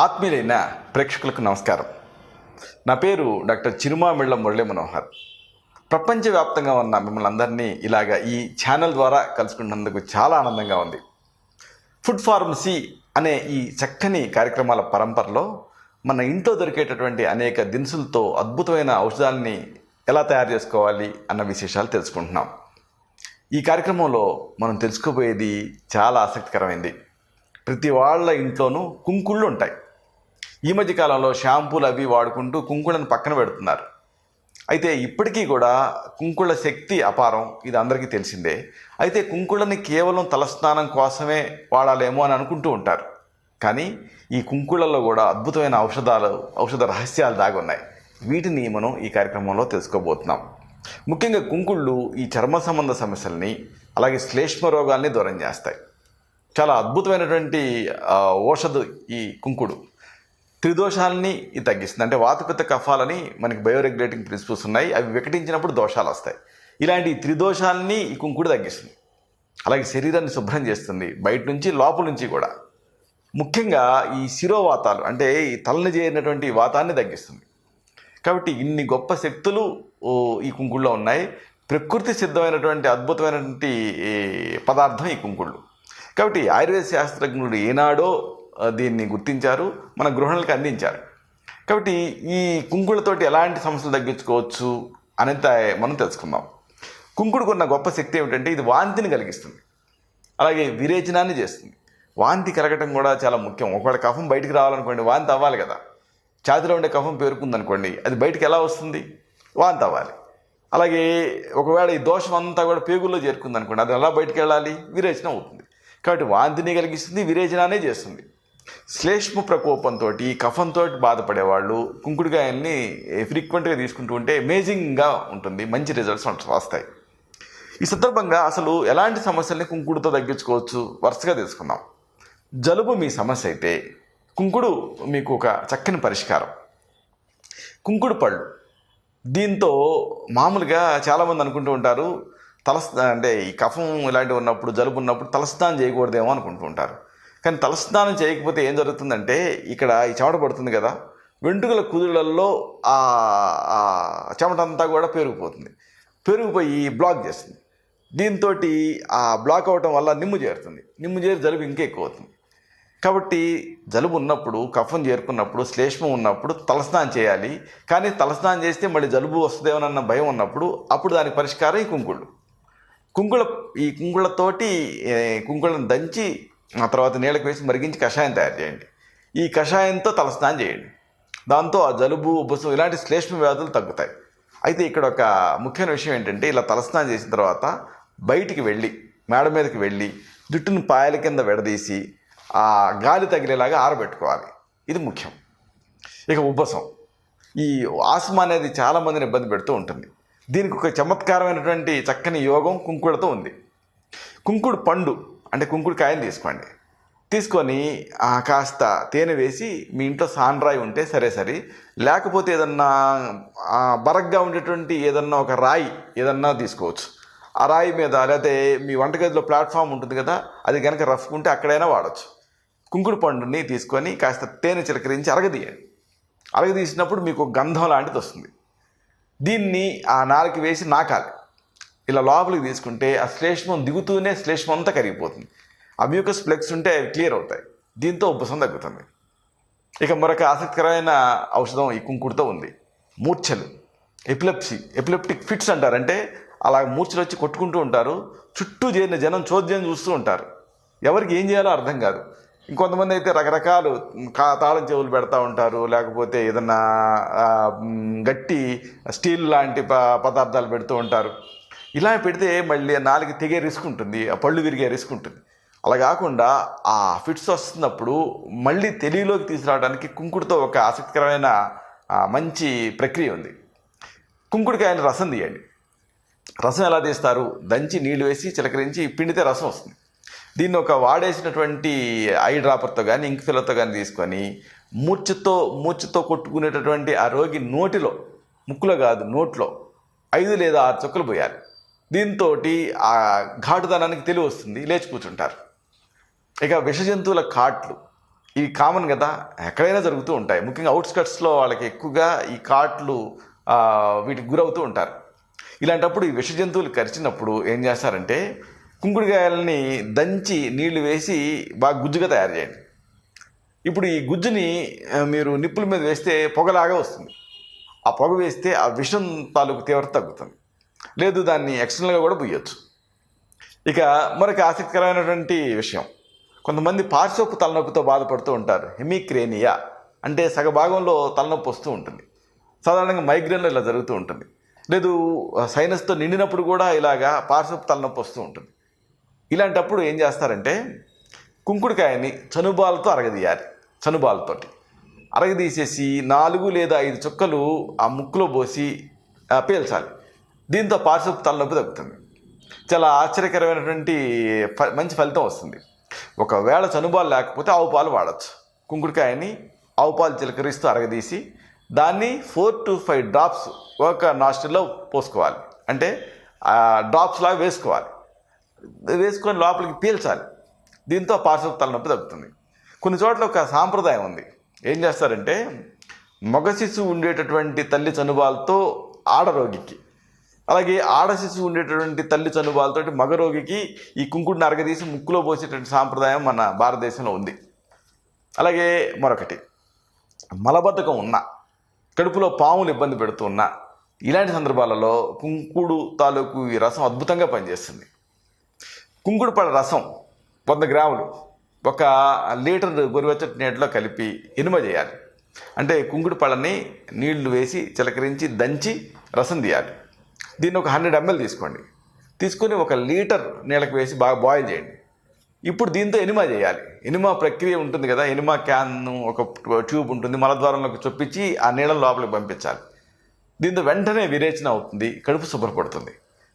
ఆత్మీయులైన ప్రేక్షకులకు నమస్కారం. నా పేరు డాక్టర్ చిరుమామిళ్ళ మురళీ మనోహర్. ప్రపంచవ్యాప్తంగా ఉన్న మిమ్మల్ని అందరినీ ఇలాగ ఈ ఛానల్ ద్వారా కలుసుకున్నందుకు చాలా ఆనందంగా ఉంది. ఫుడ్ ఫార్మసీ అనే ఈ చక్కని కార్యక్రమాల పరంపరలో మన ఇంట్లో దొరికేటటువంటి అనేక దినుసులతో అద్భుతమైన ఔషధాలని ఎలా తయారు చేసుకోవాలి అన్న విశేషాలు తెలుసుకుంటున్నాం. ఈ కార్యక్రమంలో మనం తెలుసుకోబోయేది చాలా ఆసక్తికరమైంది. ప్రతి వాళ్ళ ఇంట్లోనూ కుంకుళ్ళు ఉంటాయి. ఈ మధ్యకాలంలో షాంపూలు అవి వాడుకుంటూ కుంకుళ్ళను పక్కన పెడుతున్నారు. అయితే ఇప్పటికీ కూడా కుంకుళ్ళ శక్తి అపారం, ఇది అందరికీ తెలిసిందే. అయితే కుంకుళ్ళని కేవలం తలస్నానం కోసమే వాడాలేమో అని అనుకుంటూ ఉంటారు. కానీ ఈ కుంకుళ్ళల్లో కూడా అద్భుతమైన ఔషధ రహస్యాలు దాగి ఉన్నాయి. వీటిని మనం ఈ కార్యక్రమంలో తెలుసుకోబోతున్నాం. ముఖ్యంగా కుంకుళ్ళు ఈ చర్మ సంబంధ సమస్యల్ని, అలాగే శ్లేష్మ రోగాల్ని దూరం చేస్తాయి. చాలా అద్భుతమైనటువంటి ఔషధం ఈ కుంకుడు. త్రిదోషాలని ఇది తగ్గిస్తుంది. అంటే వాతపిత్త కఫాలని మనకి బయోరెగ్యులేటింగ్ ప్రిన్సిపల్స్ ఉన్నాయి, అవి వికటించినప్పుడు దోషాలు వస్తాయి. ఇలాంటి త్రిదోషాలని ఈ కుంకుడు తగ్గిస్తుంది. అలాగే శరీరాన్ని శుభ్రం చేస్తుంది, బయట నుంచి లోపల నుంచి కూడా. ముఖ్యంగా ఈ శిరోవాతాలు, అంటే ఈ తలని చేరినటువంటి వాతాన్ని తగ్గిస్తుంది. కాబట్టి ఇన్ని గొప్ప శక్తులు ఈ కుంకుడులో ఉన్నాయి. ప్రకృతి సిద్ధమైనటువంటి అద్భుతమైనటువంటి పదార్థం ఈ కుంకుళ్ళు. కాబట్టి ఆయుర్వేద శాస్త్రజ్ఞుడు ఏనాడో దీన్ని గుర్తించారు, మన గృహిణులకు అందించారు. కాబట్టి ఈ కుంకుళ్ళతోటి ఎలాంటి సమస్యలు తగ్గించుకోవచ్చు అనేది మనం తెలుసుకుందాం. కుంకుడుకు ఉన్న గొప్ప శక్తి ఏమిటంటే ఇది వాంతిని కలిగిస్తుంది, అలాగే విరేచనాన్ని చేస్తుంది. వాంతి కలగటం కూడా చాలా ముఖ్యం. ఒకవేళ కఫం బయటికి రావాలనుకోండి, వాంతి అవ్వాలి కదా. ఛాతిలో ఉండే కఫం పేరుకుందనుకోండి, అది బయటికి ఎలా వస్తుంది? వాంతి అవ్వాలి. అలాగే ఒకవేళ ఈ దోషం అంతా కూడా పేగుల్లో చేరుకుందనుకోండి, అది ఎలా బయటికి వెళ్ళాలి? విరేచనం అవుతుంది. కాబట్టి వాంతిని కలిగిస్తుంది, విరేచనాన్ని చేస్తుంది. శ్లేష్మ ప్రకోపంతో, కఫంతో బాధపడేవాళ్ళు కుంకుడుకాయల్ని ఫ్రీక్వెంట్గా తీసుకుంటూ ఉంటే అమేజింగ్గా ఉంటుంది, మంచి రిజల్ట్స్ వస్తాయి. ఈ సందర్భంగా అసలు ఎలాంటి సమస్యల్ని కుంకుడుతో తగ్గించుకోవచ్చు వరుసగా తెలుసుకుందాం. జలుబు మీ సమస్య అయితే కుంకుడు మీకు ఒక చక్కని పరిష్కారం. కుంకుడు పళ్ళు, దీంతో మామూలుగా చాలామంది అనుకుంటూ ఉంటారు, అంటే ఈ కఫం ఇలాంటివి ఉన్నప్పుడు, జలుబు ఉన్నప్పుడు తలస్నానం చేయకూడదేమో అనుకుంటూ ఉంటారు. కానీ తలస్నానం చేయకపోతే ఏం జరుగుతుందంటే, ఇక్కడ ఈ చెమట పడుతుంది కదా, వెంట్రుకల కుదుళ్ళల్లో ఆ చెమట అంతా కూడా పెరిగిపోయి బ్లాక్ చేస్తుంది. దీంతో ఆ బ్లాక్ అవ్వటం వల్ల నిమ్ము చేరుతుంది. నిమ్ము చేరి జలుబు ఇంకా ఎక్కువ అవుతుంది. కాబట్టి జలుబు ఉన్నప్పుడు, కఫం చేరుకున్నప్పుడు, శ్లేష్మం ఉన్నప్పుడు తలస్నానం చేయాలి. కానీ తలస్నానం చేస్తే మళ్ళీ జలుబు వస్తుందేమోనన్న భయం ఉన్నప్పుడు, అప్పుడు దానికి పరిష్కారం ఈ కుంకుళ్ళు. ఈ కుంకుళ్ళతోటి కుంకుళ్ళను దంచి ఆ తర్వాత నీళ్ళకి వేసి మరిగించి కషాయం తయారు చేయండి. ఈ కషాయంతో తలస్నానం చేయండి. దాంతో ఆ జలుబు, ఉబ్బసం ఇలాంటి శ్లేష్మ వ్యాధులు తగ్గుతాయి. అయితే ఇక్కడ ఒక ముఖ్యమైన విషయం ఏంటంటే, ఇలా తలస్నానం చేసిన తర్వాత బయటికి వెళ్ళి, మేడ మీదకి వెళ్ళి జుట్టును పాయల కింద విడదీసి ఆ గాలి తగిలేలాగా ఆరబెట్టుకోవాలి. ఇది ముఖ్యం. ఇక ఉబ్బసం, ఈ ఆస్మా అనేది చాలామందిని ఇబ్బంది పెడుతూ ఉంటుంది. దీనికి ఒక చమత్కారమైనటువంటి చక్కని యోగం కుంకుడుతో ఉంది. కుంకుడు పండు, అంటే కుంకుడు కాయని తీసుకొని కాస్త తేనె వేసి, మీ ఇంట్లో సాండ్రాయి ఉంటే సరే, లేకపోతే ఏదన్నా బరగ్గా ఉండేటువంటి ఏదన్నా ఒక రాయి ఏదన్నా తీసుకోవచ్చు. ఆ రాయి మీద, లేకపోతే మీ వంటగదిలో ప్లాట్ఫామ్ ఉంటుంది కదా, అది కనుక రఫ్ ఉంటే అక్కడైనా వాడచ్చు. కుంకుడు పండుని తీసుకొని కాస్త తేనె చిలకరించి అరగదీసినప్పుడు మీకు గంధం లాంటిది వస్తుంది. దీన్ని ఆ నాలుగు వేసి నాకాలి. ఇలా లోపలికి తీసుకుంటే ఆ శ్లేష్మం దిగుతూనే శ్లేష్మం అంతా కరిగిపోతుంది. ఆ మ్యూకస్ ప్లెక్స్ ఉంటే అవి క్లియర్ అవుతాయి. దీంతో ఉబ్బసం తగ్గుతుంది. ఇక మరొక ఆసక్తికరమైన ఔషధం ఈ కుంకుడుతో ఉంది. మూర్ఛలు, ఎపిలెప్టిక్ ఫిట్స్ అంటారు. అంటే అలా మూర్ఛలు వచ్చి కొట్టుకుంటూ ఉంటారు, చుట్టూ చేరిన జనం చోద్యం చూస్తూ ఉంటారు. ఎవరికి ఏం చేయాలో అర్థం కాదు. ఇంకొంతమంది అయితే రకరకాలు తాళం చెవులు పెడతా ఉంటారు, లేకపోతే ఏదన్నా గట్టి స్టీల్ లాంటి పదార్థాలు పెడుతూ ఉంటారు. ఇలా పెడితే మళ్ళీ నాలుగు తెగే రిస్క్ ఉంటుంది, ఆ పళ్ళు విరిగే రిస్క్ ఉంటుంది. అలా కాకుండా ఆ ఫిట్స్ వస్తున్నప్పుడు మళ్ళీ తెలివిలోకి తీసుకురావడానికి కుంకుడుతో ఒక ఆసక్తికరమైన మంచి ప్రక్రియ ఉంది. కుంకుడుకాయని రసం తీయండి. రసం ఎలా తీస్తారు? దంచి నీళ్ళు వేసి చిలకరించి పిండితే రసం వస్తుంది. దీన్ని ఒక వాడేసినటువంటి ఐ డ్రాపర్తో కానీ, ఇంక్ ఫిల్లర్తో కానీ తీసుకొని మూర్ఛతో కొట్టుకునేటటువంటి ఆ రోగి నోటిలో, ముక్కులో కాదు నోట్లో 5 లేదా 6 చుక్కలు పోయాలి. దీంతో ఆ ఘాటుదనానికి తెలివి వస్తుంది, లేచి కూర్చుంటారు. ఇక విష జంతువుల కాట్లు, ఇవి కామన్ కదా, ఎక్కడైనా జరుగుతూ ఉంటాయి. ముఖ్యంగా అవుట్స్కట్స్లో వాళ్ళకి ఎక్కువగా ఈ కాట్లు వీటికి గురవుతూ ఉంటారు. ఇలాంటప్పుడు ఈ విష జంతువులు కరిచినప్పుడు ఏం చేస్తారంటే కుంకుడుకాయలని దంచి నీళ్లు వేసి బాగా గుజ్జుగా తయారు చేయండి. ఇప్పుడు ఈ గుజ్జుని మీరు నిప్పుల మీద వేస్తే పొగలాగా వస్తుంది. ఆ పొగ వేస్తే ఆ విషం తాలూకు తీవ్రత తగ్గుతుంది. లేదు దాన్ని ఎక్స్టర్నల్గా కూడా పుయ్యొచ్చు. ఇక మరొక ఆసక్తికరమైనటువంటి విషయం, కొంతమంది పార్శ్వపు తలనొప్పితో బాధపడుతూ ఉంటారు. హెమిక్రేనియా అంటే సగభాగంలో తలనొప్పి వస్తూ ఉంటుంది. సాధారణంగా మైగ్రేన్లో ఇలా జరుగుతూ ఉంటుంది. లేదు సైనస్తో నిండినప్పుడు కూడా ఇలాగా పార్శ్వపు తలనొప్పి వస్తూ ఉంటుంది. ఇలాంటప్పుడు ఏం చేస్తారంటే కుంకుడుకాయని చనుబాలతో అరగదీయాలి. చనుబాలతోటి అరగదీసేసి 4 లేదా 5 చుక్కలు ఆ ముక్కులో పోసి పీల్చాలి. దీంతో పార్శ్వపు తలనొప్పి తగ్గుతుంది. చాలా ఆశ్చర్యకరమైనటువంటి మంచి ఫలితం వస్తుంది. ఒకవేళ చనుబాలు లేకపోతే ఆవు పాలు వాడచ్చు. కుంకుడుకాయని ఆవు పాలు చిలకరిస్తూ అరగదీసి దాన్ని 4 to 5 డ్రాప్స్ ఒక నాస్ట్రిల్లో పోసుకోవాలి. అంటే డ్రాప్స్ లాగా వేసుకొని లోపలికి పీల్చాలి. దీంతో పార్శ్వపు తలనొప్పి తగ్గుతుంది. కొన్ని చోట్ల ఒక సాంప్రదాయం ఉంది. ఏం చేస్తారంటే మగ శిశువు ఉండేటటువంటి తల్లి చనుబాలతో ఆడరోగికి, అలాగే ఆడ శిశువు ఉండేటటువంటి తల్లి చనుబాలతోటి మగ రోగికి ఈ కుంకుడిని అరగదీసి ముక్కులో పోసేటువంటి సాంప్రదాయం మన భారతదేశంలో ఉంది. అలాగే మరొకటి, మలబద్ధకం ఉన్న, కడుపులో పాములు ఇబ్బంది పెడుతున్నా ఇలాంటి సందర్భాలలో కుంకుడు తాలూకు ఈ రసం అద్భుతంగా పనిచేస్తుంది. కుంకుడు పళ్ళ రసం 100 గ్రాములు 1 లీటర్ గోరువెచ్చటి నీటిలో కలిపి ఎనుమ చేయాలి. అంటే కుంకుడు పళ్ళని నీళ్లు వేసి చిలకరించి దంచి రసం తీయాలి. దీన్ని ఒక 100 ml తీసుకోండి. తీసుకొని 1 లీటర్ నీళ్ళకి వేసి బాగా బాయిల్ చేయండి. ఇప్పుడు దీంతో ఎనిమా చేయాలి. ఎనిమా ప్రక్రియ ఉంటుంది కదా, ఎనిమా క్యాన్ ఒక ట్యూబ్ ఉంటుంది, మలద్వారంలోకి చొప్పించి ఆ నీళ్ళ లోపలికి పంపించాలి. దీంతో వెంటనే విరేచన అవుతుంది, కడుపు శుభ్రపడుతుంది.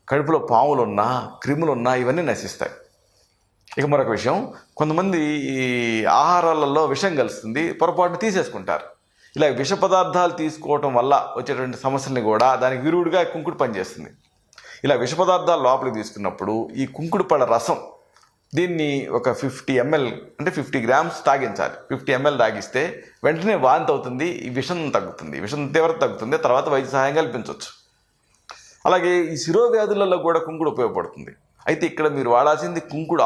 కడుపులో పాములున్నా క్రిములున్నా ఇవన్నీ నశిస్తాయి. ఇక మరొక విషయం, కొంతమంది ఈ ఆహారాలలో విషం కలుస్తుంది, పొరపాటున తీసేసుకుంటారు. ఇలా విష పదార్థాలు తీసుకోవటం వల్ల వచ్చేటువంటి సమస్యల్ని కూడా దానికి విరుగుడుగా కుంకుడు పనిచేస్తుంది. ఇలా విష పదార్థాలు లోపలికి తీసుకున్నప్పుడు ఈ కుంకుడు పళ్ళ రసం దీన్ని ఒక 50 ml అంటే 50 గ్రామ్స్ తాగించాలి. 50 ml తాగిస్తే వెంటనే వాంతి అవుతుంది, ఈ విషం తగ్గుతుంది, విషం తీవ్రత తగ్గుతుంది. తర్వాత వైద్య సహాయం కల్పించవచ్చు. అలాగే ఈ శిరోవ్యాధులలో కూడా కుంకుడు ఉపయోగపడుతుంది. అయితే ఇక్కడ మీరు వాడాల్సింది కుంకుడు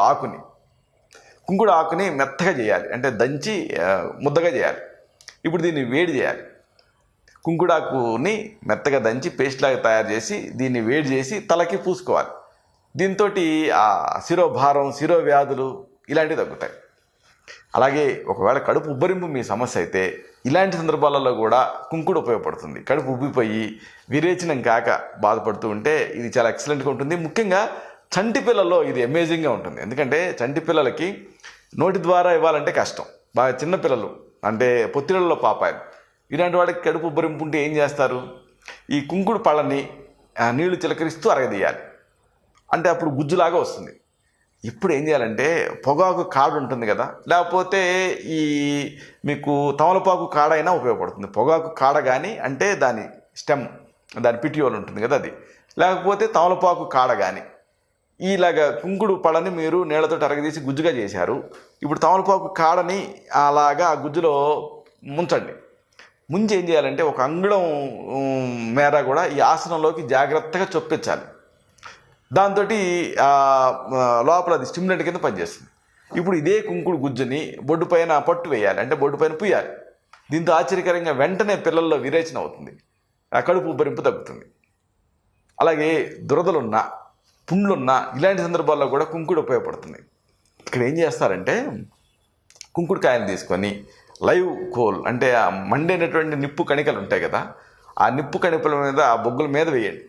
ఆకుని మెత్తగా చేయాలి, అంటే దంచి ముద్దగా చేయాలి. ఇప్పుడు దీన్ని వేడి చేయాలి. కుంకుడాకుని మెత్తగా దంచి పేస్ట్ లాగా తయారు చేసి దీన్ని వేడి చేసి తలకి పూసుకోవాలి. దీంతో ఆ శిరోభారం, శిరోవ్యాధులు ఇలాంటివి తగ్గుతాయి. అలాగే ఒకవేళ కడుపు ఉబ్బరింపు మీ సమస్య అయితే ఇలాంటి సందర్భాలలో కూడా కుంకుడు ఉపయోగపడుతుంది. కడుపు ఉబ్బిపోయి విరేచనం కాక బాధపడుతూ ఉంటే ఇది చాలా ఎక్సలెంట్గా ఉంటుంది. ముఖ్యంగా చంటి పిల్లల్లో ఇది అమేజింగ్గా ఉంటుంది. ఎందుకంటే చంటి పిల్లలకి నోటి ద్వారా ఇవ్వాలంటే కష్టం. బాగా చిన్నపిల్లలు అంటే పొత్తిళ్ళలో పాపాయలు, ఇలాంటి వాడికి కడుపు ఉబ్బరింపు ఉంటే ఏం చేస్తారు, ఈ కుంకుడు పళ్ళని నీళ్లు చిలకరిస్తూ అరగదీయాలి. అంటే అప్పుడు గుజ్జులాగా వస్తుంది. ఇప్పుడు ఏం చేయాలంటే పొగాకు కాడ ఉంటుంది కదా, లేకపోతే ఈ మీకు తమలపాకు కాడ అయినా ఉపయోగపడుతుంది. పొగాకు కాడ కానీ అంటే దాని స్టెమ్, దాని పిటియోలు ఉంటుంది కదా అది, లేకపోతే తమలపాకు కాడ కానీ ఇలాగా కుంకుడు పళ్ళని మీరు నీళ్ళతో అరగదీసి గుజ్జుగా చేశారు. ఇప్పుడు తమలపాకు కాడని అలాగా ఆ గుజ్జులో ముంచండి. ముంచి ఏం చేయాలంటే ఒక అంగుళం మేర కూడా ఈ ఆసనంలోకి జాగ్రత్తగా చొప్పించాలి. దాంతో లోపల అది స్టిమ్యులెంట్ కింద పనిచేస్తుంది. ఇప్పుడు ఇదే కుంకుడు గుజ్జుని బొడ్డు పైన పట్టు వేయాలి, అంటే బొడ్డు పైన పుయ్యాలి. దీంతో ఆశ్చర్యకరంగా వెంటనే పిల్లల్లో విరేచన అవుతుంది, కడుపు ఉబ్బరింపు తగ్గుతుంది. అలాగే దురదలున్నా, పుండ్లున్నా ఇలాంటి సందర్భాల్లో కూడా కుంకుడు ఉపయోగపడుతుంది. ఇక్కడ ఏం చేస్తారంటే కుంకుడుకాయలు తీసుకొని లైవ్ కోల్ అంటే ఆ మండేటటువంటి నిప్పు కణికలు ఉంటాయి కదా, ఆ నిప్పు కణికల మీద ఆ బొగ్గుల మీద వేయండి.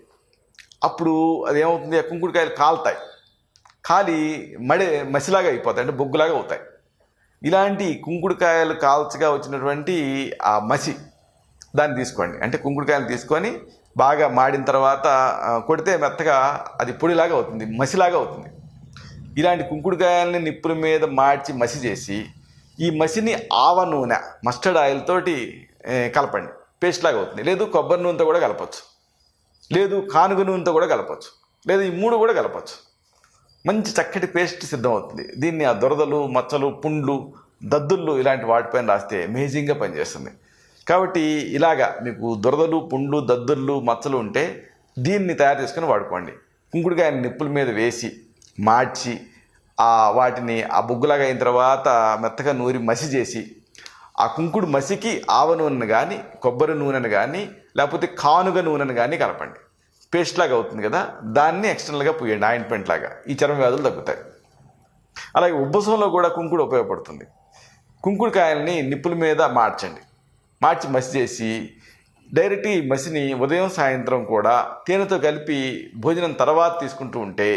అప్పుడు అదేమవుతుంది, ఆ కుంకుడుకాయలు కాలుతాయి, కాలి మసిలాగా అయిపోతాయి, అంటే బొగ్గులాగా అవుతాయి. ఇలాంటి కుంకుడుకాయలు కాల్చగా వచ్చినటువంటి ఆ మసి దాన్ని తీసుకోండి. అంటే కుంకుడుకాయలు తీసుకొని బాగా మాడిన తర్వాత కొడితే మెత్తగా అది పొడిలాగా అవుతుంది, మసిలాగా అవుతుంది. ఇలాంటి కుంకుడుకాయలని నిప్పుల మీద మార్చి మసి చేసి ఈ మసిని ఆవ నూనె, మస్టర్డ్ ఆయిల్ తోటి కలపండి, పేస్ట్ లాగా అవుతుంది. లేదు కొబ్బరి నూనెతో కూడా కలపచ్చు, లేదు కానుగ నూనెతో కూడా కలపచ్చు, లేదు ఈ 3 కూడా కలపచ్చు. మంచి చక్కటి పేస్ట్ సిద్ధమవుతుంది. దీన్ని ఆ దురదలు, మచ్చలు, పుండ్లు దద్దుళ్ళు ఇలాంటి వాటిపైన రాస్తే అమేజింగ్గా పనిచేస్తుంది. కాబట్టి ఇలాగా మీకు దురదలు, పుండ్లు, దద్దుళ్ళు, మచ్చలు ఉంటే దీన్ని తయారు చేసుకొని వాడుకోండి. కుంకుడుకాయని నిప్పుల మీద వేసి మార్చి వాటిని ఆ బొగ్గులాగా అయిన తర్వాత మెత్తగా నూరి మసి చేసి ఆ కుంకుడు మసికి ఆవ నూనెను కానీ, కొబ్బరి నూనెను కానీ, లేకపోతే కానుగ నూనెను కానీ కలపండి. పేస్ట్ లాగా అవుతుంది కదా, దాన్ని ఎక్స్టర్నల్గా పూయండి ఆయింట్మెంట్ లాగా. ఈ చర్మ వ్యాధులు తగ్గుతాయి. అలాగే ఉబ్బసంలో కూడా కుంకుడు ఉపయోగపడుతుంది. కుంకుడుకాయల్ని నిప్పుల మీద మార్చి మసి చేసి డైరెక్ట్ ఈ మసిని ఉదయం సాయంత్రం కూడా తేనెతో కలిపి భోజనం తర్వాత తీసుకుంటూ ఉంటే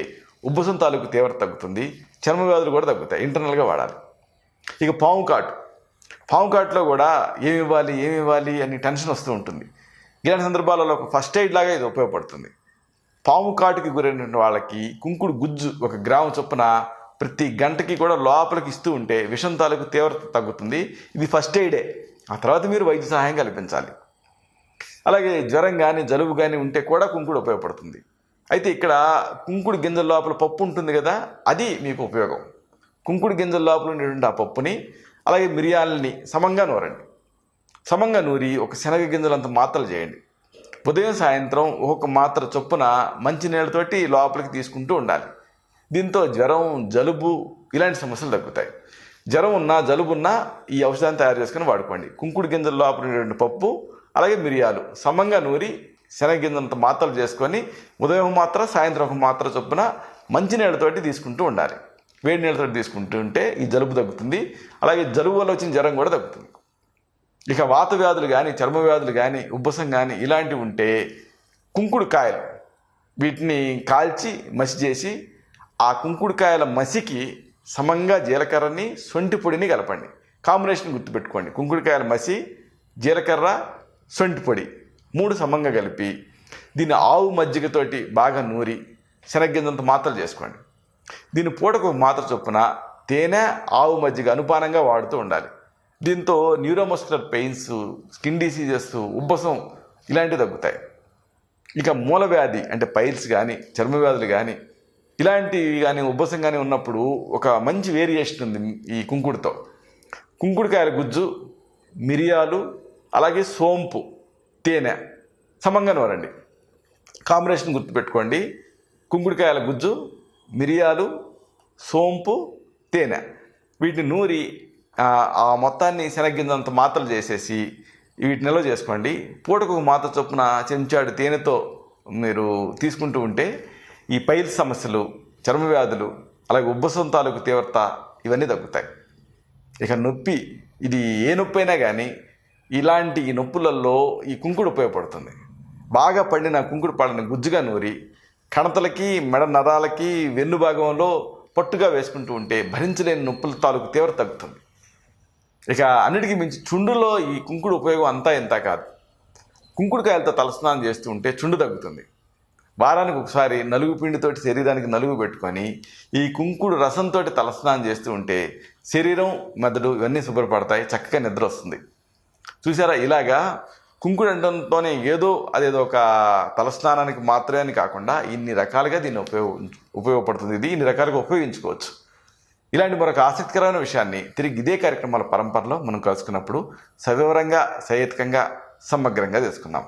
ఉబ్బసం తాలూకు తీవ్రత తగ్గుతుంది, చర్మ వ్యాధులు కూడా తగ్గుతాయి. ఇంటర్నల్గా వాడాలి. ఇక పాము కాటులో కూడా ఏమి ఇవ్వాలి అని టెన్షన్ వస్తూ ఉంటుంది. ఇలాంటి సందర్భాలలో ఒక ఫస్ట్ ఎయిడ్ లాగా ఇది ఉపయోగపడుతుంది. పాము కాటుకి గురైన వాళ్ళకి కుంకుడు గుజ్జు 1 గ్రాము చొప్పున ప్రతి గంటకి కూడా లోపలికి ఇస్తూ ఉంటే విషం తాలూకు తీవ్రత తగ్గుతుంది. ఇది ఫస్ట్ ఎయిడే. ఆ తర్వాత మీరు వైద్య సహాయం కల్పించాలి. అలాగే జ్వరం కానీ, జలుబు కానీ ఉంటే కూడా కుంకుడు ఉపయోగపడుతుంది. అయితే ఇక్కడ కుంకుడు గింజల లోపల పప్పు ఉంటుంది కదా, అది మీకు ఉపయోగం. కుంకుడు గింజల లోపల ఉండేటువంటి ఆ పప్పుని, అలాగే మిరియాలని సమంగా నూరి ఒక శనగ గింజలంత మాత్రలు చేయండి. ఉదయం సాయంత్రం ఒక్కొక్క మాత్ర చొప్పున మంచినీళ్ళతోటి లోపలికి తీసుకుంటూ ఉండాలి. దీంతో జ్వరం, జలుబు ఇలాంటి సమస్యలు తగ్గుతాయి. జ్వరం ఉన్నా, జలుబు ఉన్నా ఈ ఔషధాన్ని తయారు చేసుకొని వాడుకోండి. కుంకుడు గింజల లోపల ఉండేటువంటి పప్పు, అలాగే మిరియాలు సమంగా నూరి శనగగింజంత మాత్రలు చేసుకొని ఉదయం మాత్రం, సాయంత్రం ఒక మాత్ర చొప్పున మంచినీళ్ళతోటి తీసుకుంటూ ఉండాలి. వేడి నీళ్ళతోటి తీసుకుంటూ ఉంటే ఈ జలుబు తగ్గుతుంది. అలాగే జలుబు వల్ల వచ్చిన జ్వరం కూడా తగ్గుతుంది. ఇక వాత వ్యాధులు కానీ, చర్మ వ్యాధులు కానీ, ఉబ్బసం కానీ ఇలాంటివి ఉంటే కుంకుడుకాయలు వీటిని కాల్చి మసి చేసి ఆ కుంకుడుకాయల మసికి సమంగా జీలకర్రని, సొంటి పొడిని కలపండి. కాంబినేషన్ గుర్తుపెట్టుకోండి. కుంకుడుకాయల మసి, జీలకర్ర, సొంటి పొడి 3 సమంగా కలిపి దీన్ని ఆవు మజ్జిగతోటి బాగా నూరి శనగగింజంత మాత్రలు చేసుకోండి. దీన్ని పూటకు 1 మాత్ర చొప్పున తేనె, ఆవు మజ్జిగ అనుపానంగా వాడుతూ ఉండాలి. దీంతో న్యూరోమస్కులర్ పెయిన్స్, స్కిన్ డిసీజెస్, ఉబ్బసం ఇలాంటివి తగ్గుతాయి. ఇక మూల వ్యాధి అంటే పైల్స్ కానీ, చర్మ వ్యాధులు కానీ ఇలాంటివి కానీ, ఉబ్బసం కానీ ఉన్నప్పుడు ఒక మంచి వేరియేషన్ ఉంది ఈ కుంకుడుతో. కుంకుడుకాయల గుజ్జు, మిరియాలు, అలాగే సోంపు, తేనె సమంగా నూరండి. కాంబినేషన్ గుర్తుపెట్టుకోండి. కుంకుడుకాయల గుజ్జు, మిరియాలు, సోంపు, తేనె వీటిని నూరి ఆ మొత్తాన్ని శనగగింజంత మాత్రలు చేసేసి వీటిని నిల్వ చేసుకోండి. పూటకు 1 మాత్ర చొప్పున చెంచాడు తేనెతో మీరు తీసుకుంటూ ఉంటే ఈ పైల్స్ సమస్యలు, చర్మ వ్యాధులు, అలాగే ఉబ్బసం తాలూకు తీవ్రత ఇవన్నీ తగ్గుతాయి. ఇక నొప్పి, ఇది ఏ నొప్పి అయినా కానీ ఇలాంటి ఈ నొప్పులలో ఈ కుంకుడు ఉపయోగపడుతుంది. బాగా పండిన కుంకుడు పళ్ళని గుజ్జుగా నూరి కణతలకి, మెడ నరాలకి, వెన్ను భాగంలో పట్టుగా వేసుకుంటూ ఉంటే భరించలేని నొప్పుల తాలూకు తీవ్రత తగ్గుతుంది. ఇక అన్నిటికీ మించి చుండులో ఈ కుంకుడు ఉపయోగం అంతా ఇంత కాదు. కుంకుడుకాయలతో తలస్నానం చేస్తూ ఉంటే చుండు తగ్గుతుంది. వారానికి ఒకసారి నలుగు పిండితోటి శరీరానికి నలుగు పెట్టుకొని ఈ కుంకుడు రసంతో తలస్నానం చేస్తూ ఉంటే శరీరం, మెదడు ఇవన్నీ శుభ్రపడతాయి, చక్కగా నిద్ర వస్తుంది. చూసారా, ఇలాగా కుంకుడు అంటంతోనే అదేదో ఒక తలస్నానానికి మాత్రమే అని కాకుండా ఇన్ని రకాలుగా దీన్ని ఉపయోగపడుతుంది. ఇది ఇన్ని రకాలుగా ఉపయోగించుకోవచ్చు. ఇలాంటి మరొక ఆసక్తికరమైన విషయాన్ని తిరిగి ఇదే కార్యక్రమాల పరంపరలో మనం కలుసుకున్నప్పుడు సవివరంగా, సహేతుకంగా, సమగ్రంగా తెలుసుకుందాం.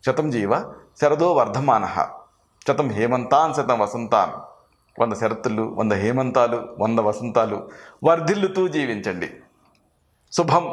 శతం జీవ శరదో వర్ధమానః, శతం హేమంతాన్ శతం వసంతాన్. 100 శరత్తులు, 100 హేమంతాలు, 100 వసంతాలు వర్ధిల్లుతూ జీవించండి. శుభం.